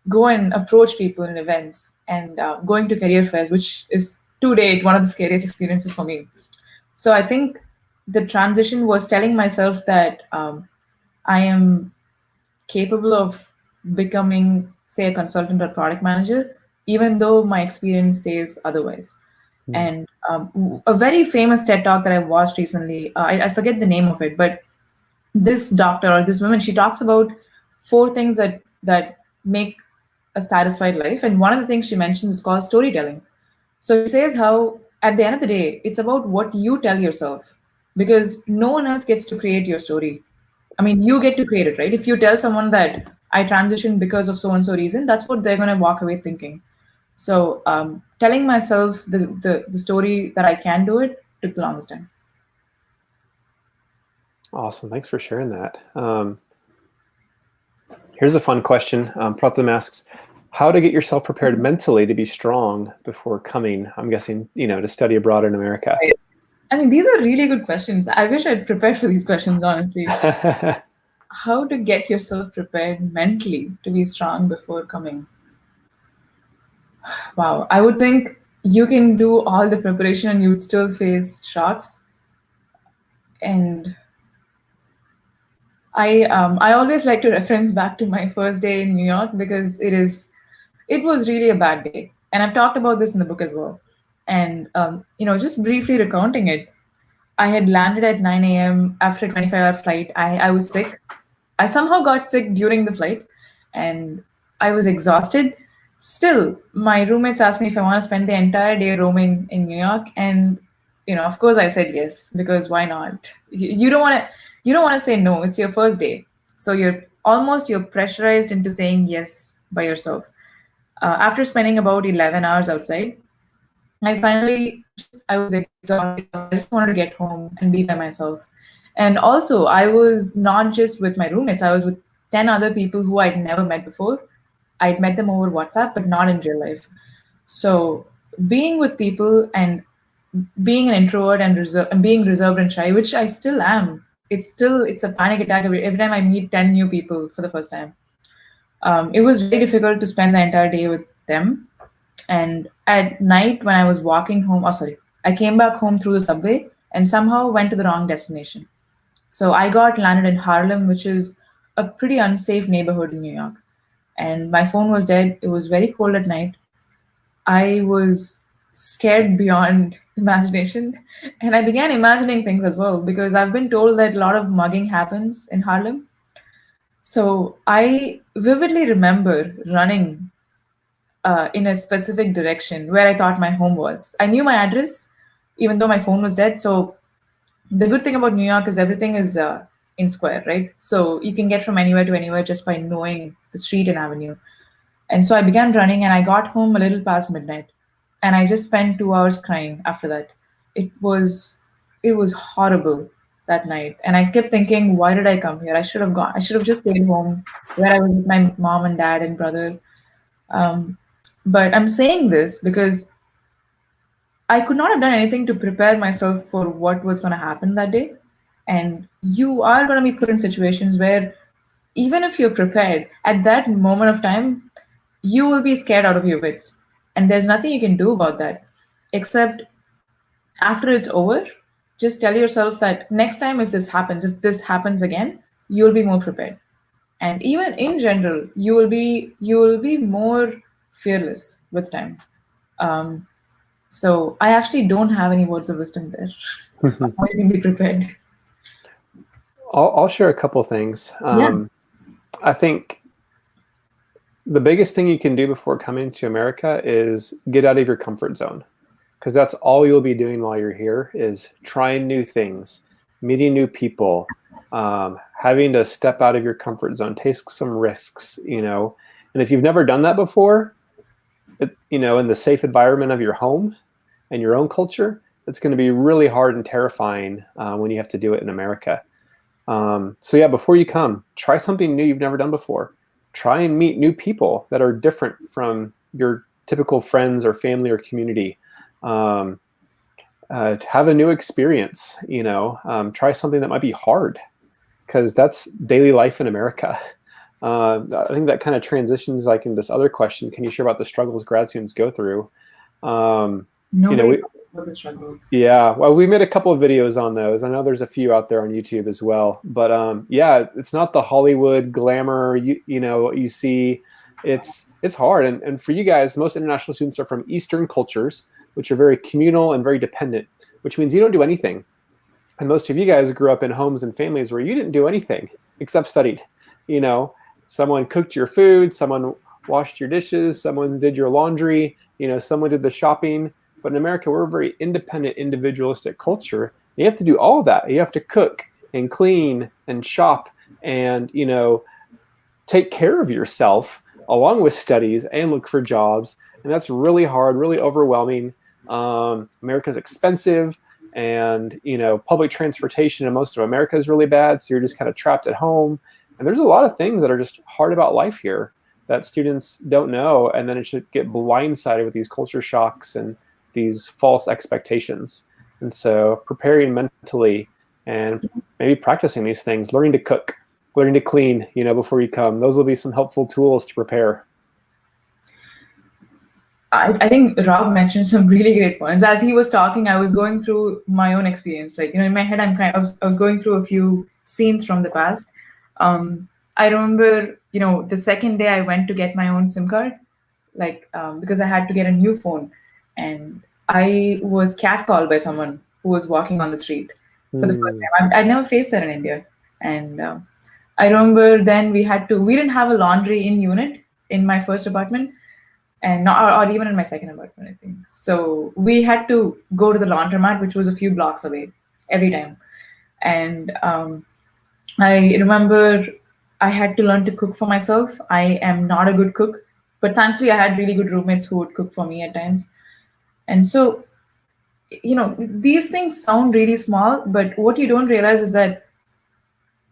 go and approach people in events and going to career fairs, which is to date one of the scariest experiences for me. So I think the transition was telling myself that I am capable of becoming, say, a consultant or product manager, even though my experience says otherwise. And a very famous TED talk that I watched recently, I forget the name of it, but this doctor or this woman, she talks about four things that make a satisfied life, and one of the things she mentions is called storytelling. So she says how at the end of the day it's about what you tell yourself, because no one else gets to create your story. I mean, you get to create it, right? If you tell someone that I transitioned because of so and so reason, that's what they're going to walk away thinking. So telling myself the story that I can do it took the longest time. Awesome. Thanks for sharing that. Here's a fun question. Pratham asks, how to get yourself prepared mentally to be strong before coming, I'm guessing, to study abroad in America. Right. I mean, these are really good questions. I wish I'd prepared for these questions, honestly. How to get yourself prepared mentally to be strong before coming? Wow. I would think you can do all the preparation and you'd still face shocks. And I always like to reference back to my first day in New York because it was really a bad day. And I've talked about this in the book as well. And just briefly recounting it, I had landed at 9 a.m. after a 25-hour flight. I was sick. I somehow got sick during the flight and I was exhausted. Still, my roommates asked me if I want to spend the entire day roaming in New York. And, of course I said yes, because why not? You don't want to say no. It's your first day. So you're pressurized into saying yes by yourself. After spending about 11 hours outside, I was exhausted. I just wanted to get home and be by myself. And also, I was not just with my roommates, I was with 10 other people who I'd never met before. I'd met them over WhatsApp, but not in real life. So, being with people and being an introvert and being reserved and shy, which I still am. It's a panic attack every time I meet 10 new people for the first time. It was very difficult to spend the entire day with them. And at night, when I was walking home, I came back home through the subway and somehow went to the wrong destination. So I got landed in Harlem, which is a pretty unsafe neighborhood in New York. And my phone was dead. It was very cold at night. I was scared beyond imagination. And I began imagining things as well because I've been told that a lot of mugging happens in Harlem. So I vividly remember running in a specific direction where I thought my home was. I knew my address, even though my phone was dead. So the good thing about New York is everything is in square, right? So you can get from anywhere to anywhere just by knowing the street and avenue. And so I began running and I got home a little past midnight. And I just spent 2 hours crying after that. It was it was horrible that night. And I kept thinking, why did I come here? I should have just stayed home where I was with my mom and dad and brother. Um, but I'm saying this because I could not have done anything to prepare myself for what was going to happen that day. And you are going to be put in situations where, even if you're prepared, at that moment of time, you will be scared out of your wits. And there's nothing you can do about that, except after it's over, just tell yourself that next time, if this happens again, you'll be more prepared. And even in general, you will be more fearless with time. Um, so I actually don't have any words of wisdom there. How you can be prepared. I'll share a couple things. I think the biggest thing you can do before coming to America is get out of your comfort zone, because that's all you'll be doing while you're here is trying new things, meeting new people, having to step out of your comfort zone, take some risks, And if you've never done that before, in the safe environment of your home and your own culture, it's going to be really hard and terrifying when you have to do it in America. So yeah, before you come, try something new you've never done before. Try and meet new people that are different from your typical friends or family or community. Have a new experience, try something that might be hard, because that's daily life in America. I think that kind of transitions like in this other question. Can you share about the struggles grad students go through? The struggle. Yeah, well, we made a couple of videos on those. I know there's a few out there on YouTube as well. But yeah, it's not the Hollywood glamour you see. It's hard. And for you guys, most international students are from Eastern cultures, which are very communal and very dependent, which means you don't do anything. And most of you guys grew up in homes and families where you didn't do anything except studied. Someone cooked your food, someone washed your dishes, someone did your laundry, someone did the shopping. But in America, we're a very independent, individualistic culture. You have to do all of that. You have to cook and clean and shop and, take care of yourself along with studies and look for jobs. And that's really hard, really overwhelming. America's expensive, and, public transportation in most of America is really bad. So you're just kind of trapped at home. And there's a lot of things that are just hard about life here that students don't know. And then it should get blindsided with these culture shocks and these false expectations. And so preparing mentally and maybe practicing these things, learning to cook, learning to clean, before you come, those will be some helpful tools to prepare. I think Rob mentioned some really great points. As he was talking, I was going through my own experience. Like, in my head, I was going through a few scenes from the past. I remember, the second day I went to get my own SIM card, because I had to get a new phone. And I was catcalled by someone who was walking on the street for the first time. I'd never faced that in India. And I remember then we didn't have a laundry in unit in my first apartment, and not, or even in my second apartment, I think. So we had to go to the laundromat, which was a few blocks away every time. And I remember I had to learn to cook for myself. I am not a good cook, but thankfully I had really good roommates who would cook for me at times. And so, these things sound really small, but what you don't realize is that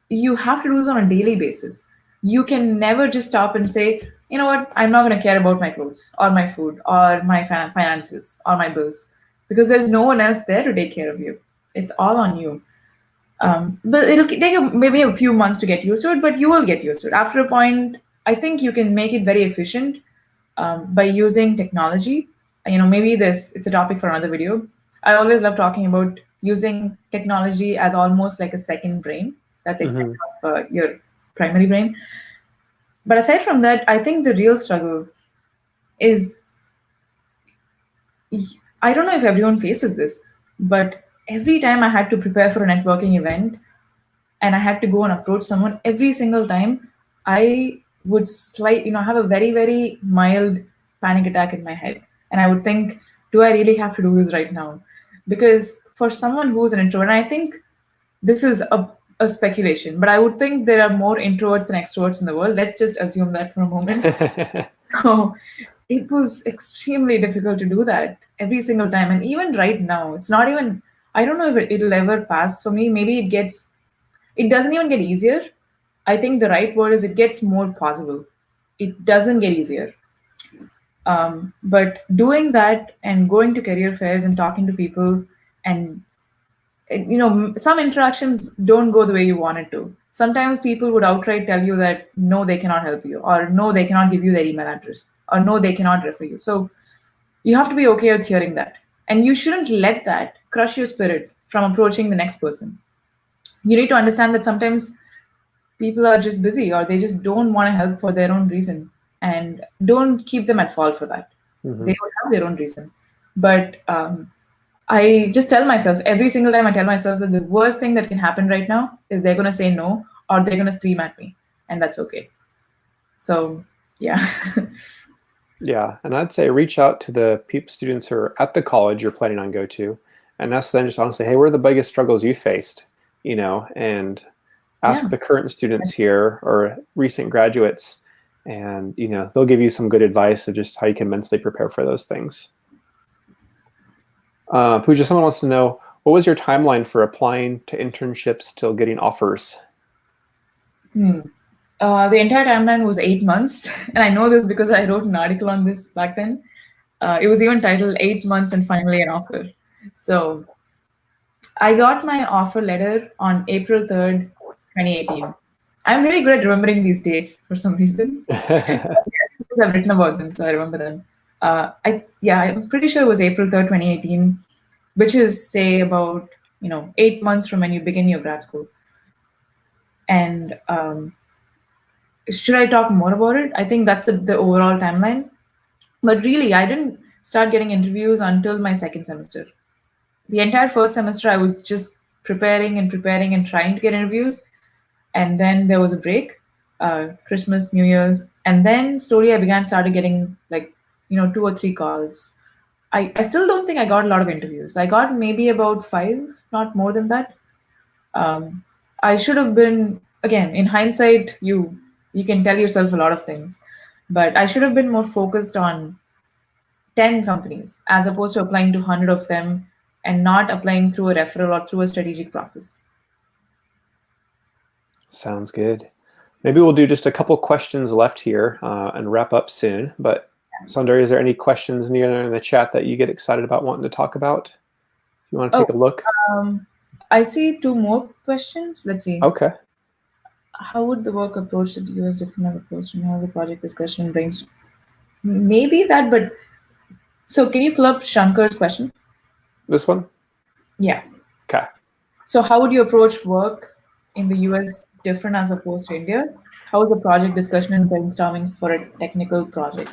you have to do this on a daily basis. You can never just stop and say, I'm not going to care about my clothes or my food or my finances or my bills, because there's no one else there to take care of you. It's all on you. But it'll take maybe a few months to get used to it, but you will get used to it. After a point, I think you can make it very efficient by using technology. Maybe it's a topic for another video. I always love talking about using technology as almost like a second brain that's extended of your primary brain. But aside from that, I think the real struggle is, I don't know if everyone faces this, but every time I had to prepare for a networking event and I had to go and approach someone, every single time I would have a very, very mild panic attack in my head. And I would think, do I really have to do this right now? Because for someone who's an introvert, and I think this is a speculation, but I would think there are more introverts than extroverts in the world. Let's just assume that for a moment. So it was extremely difficult to do that every single time. And even right now, it's not even, I don't know if it'll ever pass for me. Maybe it doesn't even get easier. I think the right word is it gets more possible. It doesn't get easier. But doing that and going to career fairs and talking to people, and some interactions don't go the way you want it to. Sometimes people would outright tell you that no, they cannot help you, or no, they cannot give you their email address, or no, they cannot refer you. So you have to be okay with hearing that. And you shouldn't let that crush your spirit from approaching the next person. You need to understand that sometimes people are just busy, or they just don't want to help for their own reason. And don't keep them at fault for that. They would have their own reason. But I just tell myself, every single time I tell myself that the worst thing that can happen right now is they're going to say no, or they're going to scream at me. And that's okay. So, yeah. Yeah, and I'd say reach out to the students who are at the college you're planning on go to, and ask them just honestly, hey, what are the biggest struggles you faced? And ask the current students here or recent graduates, and they'll give you some good advice of just how you can mentally prepare for those things. Pooja, someone wants to know, what was your timeline for applying to internships till getting offers? The entire timeline was 8 months. And I know this because I wrote an article on this back then. It was even titled 8 months and finally an offer. So I got my offer letter on April 3rd, 2018. I'm really good at remembering these dates for some reason. I've written about them, so I remember them. I'm pretty sure it was April 3rd, 2018, which is, say, about 8 months from when you begin your grad school. And should I talk more about it? I think that's the overall timeline. But really, I didn't start getting interviews until my second semester. The entire first semester, I was just preparing and trying to get interviews. And then there was a break, Christmas, New Year's. And then slowly I started getting 2 or 3 calls. I still don't think I got a lot of interviews. I got maybe about 5, not more than that. I should have been, again, in hindsight, you can tell yourself a lot of things, but I should have been more focused on 10 companies as opposed to applying to 100 of them and not applying through a referral or through a strategic process. Sounds good. Maybe we'll do just a couple questions left here and wrap up soon. But Sundari, is there any questions near in the chat that you get excited about wanting to talk about? If you want to take a look. I see 2 more questions. Let's see. Okay. How would the work approach the US different approach from how the project discussion brings? Maybe that, but so can you pull up Shankar's question? This one? Yeah. Okay. So how would you approach work in the US different as opposed to India? How is the project discussion and brainstorming for a technical project?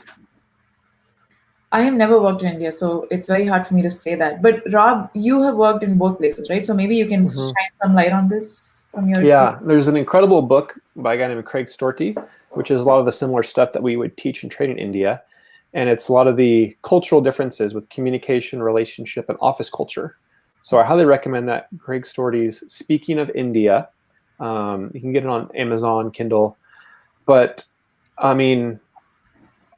I have never worked in India, so it's very hard for me to say that. But Rob, you have worked in both places, right? So maybe you can shine some light on this from your experience. There's an incredible book by a guy named Craig Storty, which is a lot of the similar stuff that we would teach and train in India. And it's a lot of the cultural differences with communication, relationship, and office culture. So I highly recommend that. Craig Storty's Speaking of India. You can get it on Amazon, Kindle. But I mean,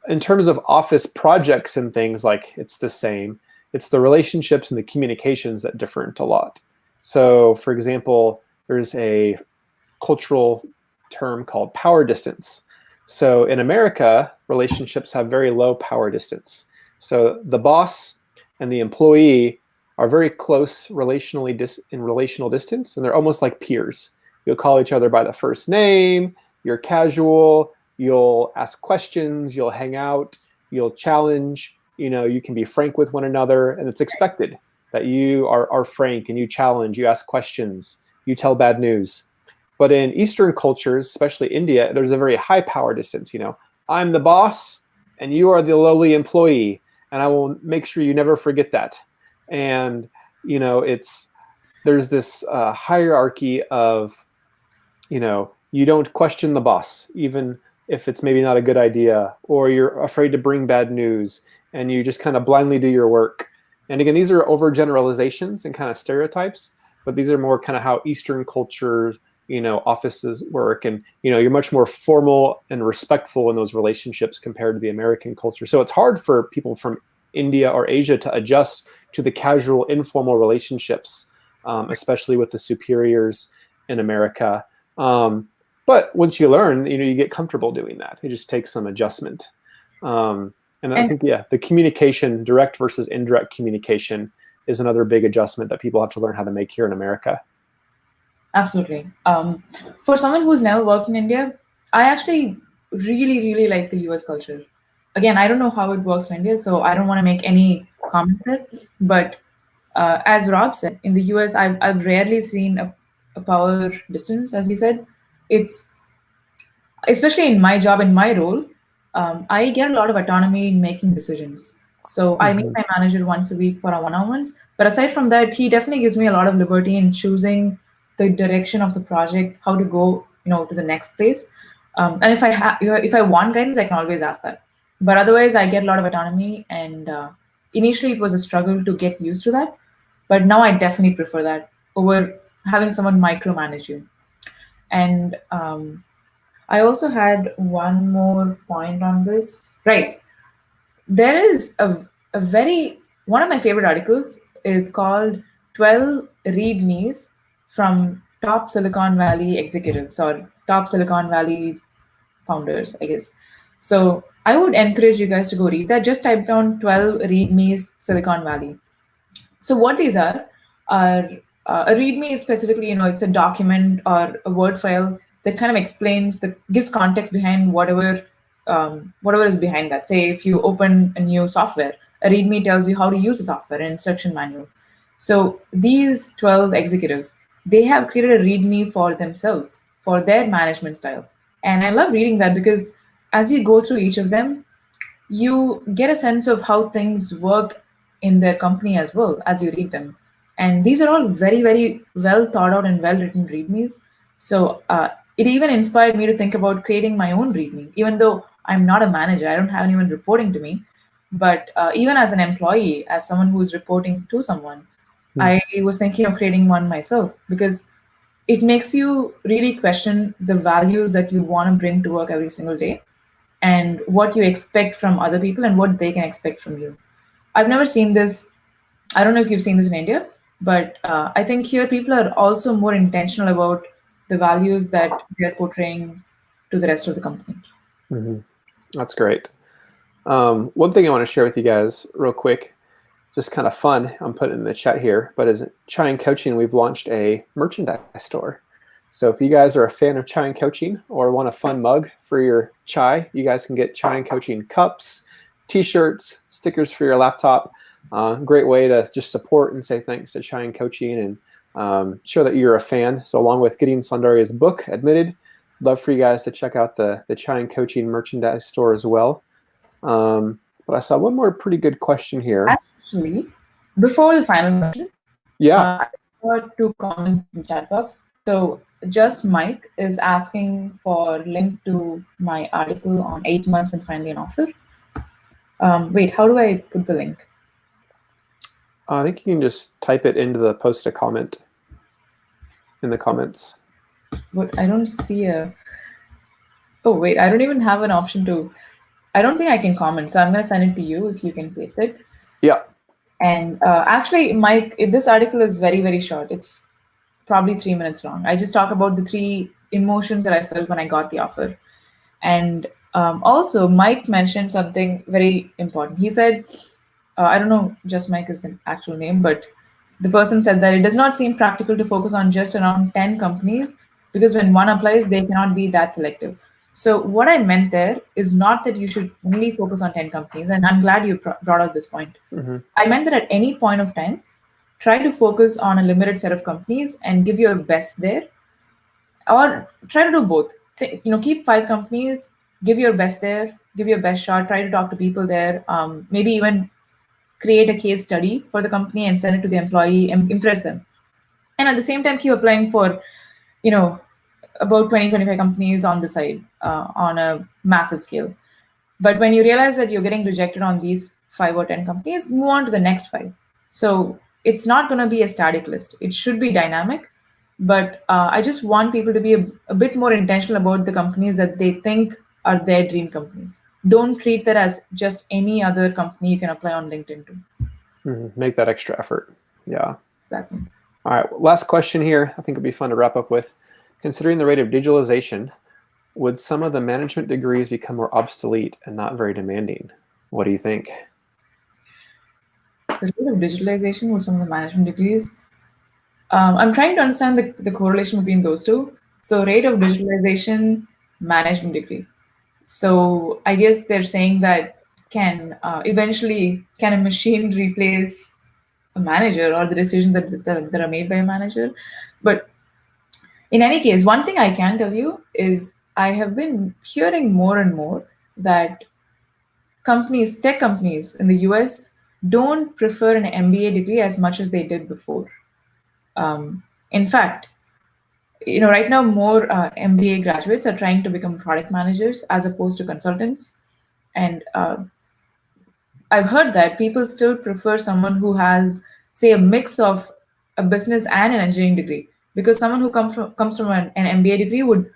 in terms of office projects and things, it's the same. It's the relationships and the communications that differ a lot. So for example, there's a cultural term called power distance. So in America, relationships have very low power distance. So the boss and the employee are very close relationally in relational distance, and they're almost like peers. You'll call each other by the first name, you're casual, you'll ask questions, you'll hang out, you'll challenge, you can be frank with one another, and it's expected that you are frank and you challenge, you ask questions, you tell bad news. But in Eastern cultures, especially India, there's a very high power distance. I'm the boss and you are the lowly employee, and I will make sure you never forget that. And there's this hierarchy of, you don't question the boss, even if it's maybe not a good idea, or you're afraid to bring bad news, and you just kind of blindly do your work. And again, these are overgeneralizations and kind of stereotypes, but these are more kind of how Eastern culture, offices work. And, you're much more formal and respectful in those relationships compared to the American culture. So it's hard for people from India or Asia to adjust to the casual, informal relationships, especially with the superiors in America. But once you learn, you get comfortable doing that. It just takes some adjustment. And I think, the communication, direct versus indirect communication, is another big adjustment that people have to learn how to make here in America. Absolutely. For someone who's never worked in India, I actually really, really like the US culture. Again, I don't know how it works in India, so I don't want to make any comments there. But as Rob said, in the US, I've rarely seen a power distance, as he said. It's, especially in my job, in my role, I get a lot of autonomy in making decisions. So I meet my manager once a week for our one-on-ones. But aside from that, he definitely gives me a lot of liberty in choosing the direction of the project, how to go, to the next place. And if I want guidance, I can always ask that. But otherwise, I get a lot of autonomy. And initially, it was a struggle to get used to that. But now I definitely prefer that over having someone micromanage you. And I also had one more point on this. Right. There is one of my favorite articles is called 12 Readmes from Top Silicon Valley Executives or Top Silicon Valley Founders, I guess. So I would encourage you guys to go read that. Just type down 12 Readmes Silicon Valley. So what these are a README is specifically, it's a document or a Word file that kind of gives context behind whatever is behind that. Say if you open a new software, a README tells you how to use the software, an instruction manual. So these 12 executives, they have created a README for themselves, for their management style. And I love reading that because as you go through each of them, you get a sense of how things work in their company as well as you read them. And these are all very, very well thought out and well written READMEs. So it even inspired me to think about creating my own README, even though I'm not a manager, I don't have anyone reporting to me. But even as an employee, as someone who's reporting to someone, I was thinking of creating one myself because it makes you really question the values that you want to bring to work every single day and what you expect from other people and what they can expect from you. I've never seen this. I don't know if you've seen this in India, but I think here people are also more intentional about the values that they're portraying to the rest of the company. That's great. One thing I want to share with you guys real quick, just kind of fun, I'm putting it in the chat here, but as Chai and Coaching, we've launched a merchandise store. So if you guys are a fan of Chai and Coaching or want a fun mug for your chai, you guys can get Chai and Coaching cups, t-shirts, stickers for your laptop. Great way to just support and say thanks to Chai and Coaching and show that you're a fan. So along with getting Sandaria's book, Admitted, love for you guys to check out the Chai and Coaching merchandise store as well. But I saw one more pretty good question here. Actually, before the final question, I got 2 comments in the chat box. So Just Mike is asking for link to my article on 8 months and finding an offer. Wait, how do I put the link? I think you can just type it into the post a comment in the comments. But I don't see a... Oh, wait, I don't even have an option to... I don't think I can comment, so I'm going to send it to you if you can paste it. Yeah. And actually, Mike, this article is very, very short. It's probably 3 minutes long. I just talk about the 3 emotions that I felt when I got the offer. And also, Mike mentioned something very important. He said, I don't know, Just Mike is the actual name, but The person said that it does not seem practical to focus on just around 10 companies because when one applies, they cannot be that selective. So, what I meant there is not that you should only focus on 10 companies, and I'm glad you brought up this point. I meant that at any point of time, try to focus on a limited set of companies and give your best there, or try to do both. Keep 5 companies, give your best there, give your best shot, try to talk to people there, maybe even create a case study for the company and send it to the employee and impress them. And at the same time, keep applying for, you know, about 20, 25 companies on the side on a massive scale. But when you realize that you're getting rejected on these 5 or 10 companies, move on to the next 5. So it's not going to be a static list. It should be dynamic. But I just want people to be a bit more intentional about the companies that they think are their dream companies. Don't treat that as just any other company you can apply on LinkedIn to. Make that extra effort. Yeah. Exactly. All right. Last question here. I think it'd be fun to wrap up with. Considering the rate of digitalization, would some of the management degrees become more obsolete and not very demanding? What do you think? The rate of digitalization with some of the management degrees. I'm trying to understand the correlation between those two. So rate of digitalization, management degree. So I guess they're saying that can a machine replace a manager or the decisions that are made by a manager? But in any case, one thing I can tell you is I have been hearing more and more that tech companies in the US don't prefer an MBA degree as much as they did before. In fact, right now more MBA graduates are trying to become product managers as opposed to consultants, and I've heard that people still prefer someone who has, say, a mix of a business and an engineering degree, because someone who comes from an MBA degree would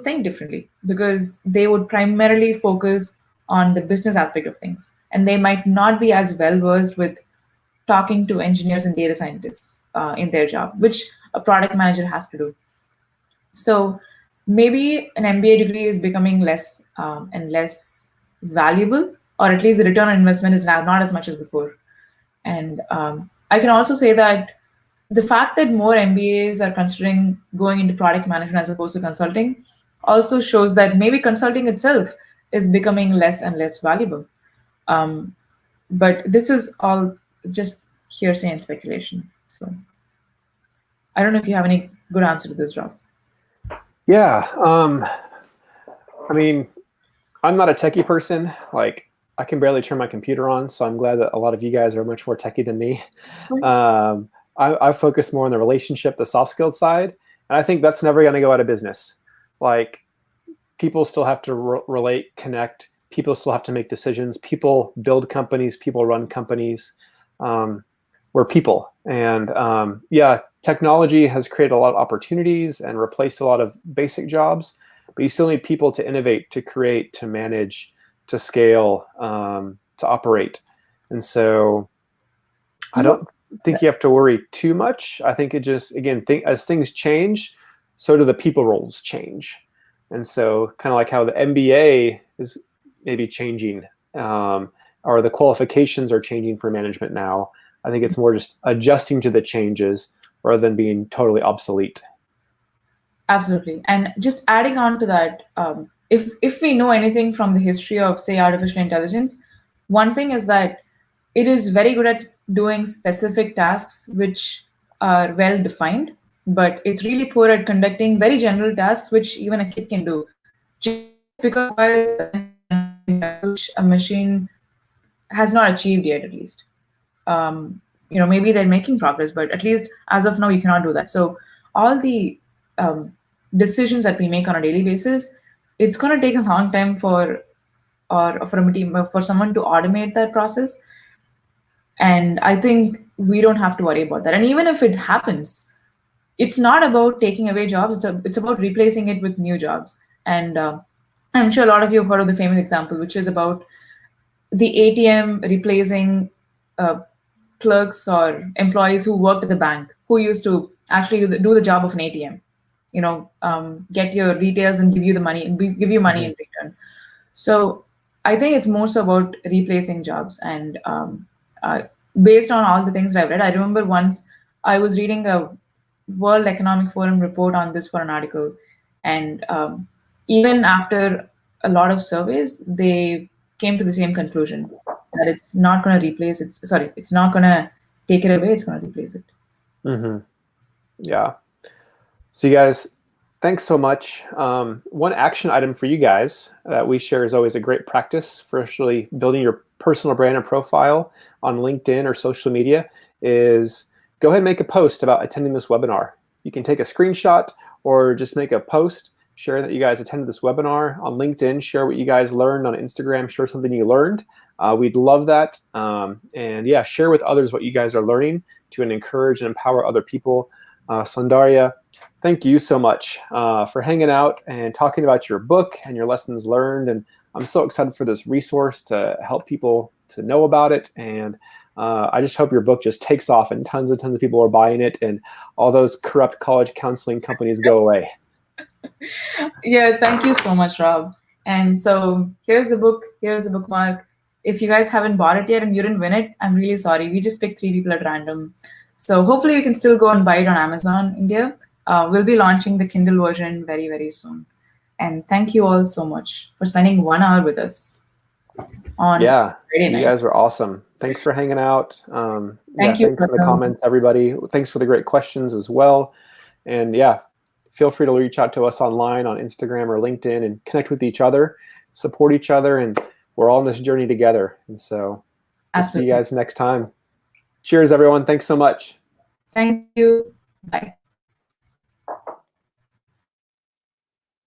think differently, because they would primarily focus on the business aspect of things, and they might not be as well versed with talking to engineers and data scientists in their job, which a product manager has to do. So maybe an MBA degree is becoming less and less valuable, or at least the return on investment is now not as much as before. And I can also say that the fact that more MBAs are considering going into product management as opposed to consulting also shows that maybe consulting itself is becoming less and less valuable. But this is all just hearsay and speculation. So I don't know if you have any good answer to this, Rob. Yeah. I mean, I'm not a techie person. Like, I can barely turn my computer on, so I'm glad that a lot of you guys are much more techie than me. I focus more on the relationship, the soft skills side, and I think that's never going to go out of business. Like, people still have to relate, connect. People still have to make decisions. People build companies. People run companies. We're people, and yeah, technology has created a lot of opportunities and replaced a lot of basic jobs, but you still need people to innovate, to create, to manage, to scale, to operate. And so I don't think you have to worry too much. I think it just, again, as things change, so do the people roles change. And so kind of like how the MBA is maybe changing, or the qualifications are changing for management now. I think it's more just adjusting to the changes rather than being totally obsolete. Absolutely. And just adding on to that, if we know anything from the history of, say, artificial intelligence, one thing is that it is very good at doing specific tasks which are well defined, but it's really poor at conducting very general tasks which even a kid can do, just because which a machine has not achieved yet, at least. Maybe they're making progress, but at least as of now, you cannot do that. So all the decisions that we make on a daily basis, it's going to take a long time for a team, for someone to automate that process. And I think we don't have to worry about that. And even if it happens, it's not about taking away jobs. It's about replacing it with new jobs. And I'm sure a lot of you have heard of the famous example, which is about the ATM replacing clerks or employees who worked at the bank, who used to actually do the job of an ATM. Get your details and give you the money, and give you money in return. So I think it's more so about replacing jobs, and based on all the things that I've read. I remember once I was reading a World Economic Forum report on this for an article, and even after a lot of surveys, they came to the same conclusion that it's not going to replace it. Sorry, it's not going to take it away. It's going to replace it. Mm-hmm. Yeah. So you guys, thanks so much. One action item for you guys that we share is always a great practice for actually building your personal brand and profile on LinkedIn or social media is go ahead and make a post about attending this webinar. You can take a screenshot or just make a post, share that you guys attended this webinar on LinkedIn, share what you guys learned on Instagram, share something you learned. We'd love that. And yeah, share with others what you guys are learning to encourage and empower other people. Soundarya, thank you so much for hanging out and talking about your book and your lessons learned. And I'm so excited for this resource to help people to know about it. And I just hope your book just takes off and tons of people are buying it and all those corrupt college counseling companies go away. Yeah, thank you so much, Rob. And so here's the book. Here's the bookmark. If you guys haven't bought it yet and you didn't win it, I'm really sorry. We just picked 3 people at random. So hopefully you can still go and buy it on Amazon India. We'll be launching the Kindle version very, very soon. And thank you all so much for spending 1 hour with us on Friday night. You guys were awesome. Thanks for hanging out. Thank you. Thanks for the comments, everybody. Thanks for the great questions as well. And yeah, feel free to reach out to us online on Instagram or LinkedIn and connect with each other, support each other, and we're all in this journey together. And so we'll see you guys next time. Cheers, everyone. Thanks so much. Thank you. Bye.